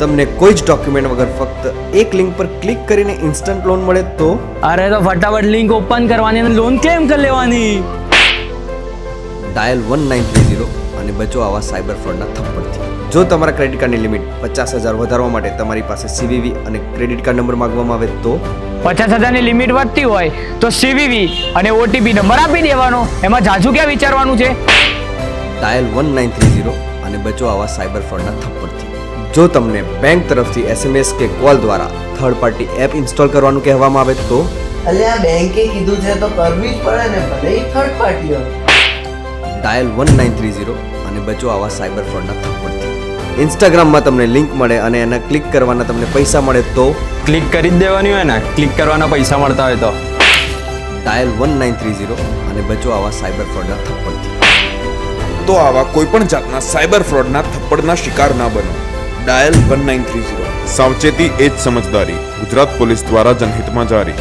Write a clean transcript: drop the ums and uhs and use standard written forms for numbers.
તમને કોઈ જ ડોક્યુમેન્ટ વગર ફક્ત એક લિંક પર ક્લિક કરીને ઇન્સ્ટન્ટ લોન મળે તો અરે તો ફટાફટ લિંક ઓપન કરવાની અને લોન ક્લેમ કરી લેવાની. ડાયલ 1930 અને બચો આવા સાયબર ફ્રોડના થપ્પડથી. જો તમારા ક્રેડિટ કાર્ડની લિમિટ 50,000 વધારવા માટે તમારી પાસે CVV અને ક્રેડિટ કાર્ડ નંબર માંગવામાં આવે તો 50,000ની લિમિટ વધતી હોય તો CVV અને OTP નંબર આપી દેવાનો. એમાં જાજુ ક્યાં વિચારવાનું છે. ડાયલ 1930 અને બચો આવા સાયબર ફ્રોડના થપ્પડથી. જો તમને બેંક તરફથી SMS કે કોલ દ્વારા થર્ડ પાર્ટી એપ ઇન્સ્ટોલ કરવાનું કહેવામાં આવે તો અલ્યા બેંકે કીધું છે તો કરવી જ પડે ને, ભલે થર્ડ પાર્ટી હોય. ડાયલ 1930 અને બચો આવા સાયબર ફ્રોડના થપ્પડથી. ઇન્સ્ટાગ્રામમાં તમને લિંક મળે અને એને ક્લિક કરવાના તમને પૈસા મળે તો ક્લિક કરી જ દેવાની હોય ને, ક્લિક કરવાના પૈસા મળતા હોય તો. ડાયલ 1930 અને બચો આવા સાયબર ફ્રોડના થપ્પડથી. તો આવા કોઈપણ જાતના સાયબર ફ્રોડના થપ્પડના શિકાર ના બનો. ડાયલ 1930. સાવચેતી એ જ સમજદારી. ગુજરાત પોલીસ દ્વારા જનહિતમાં જારી.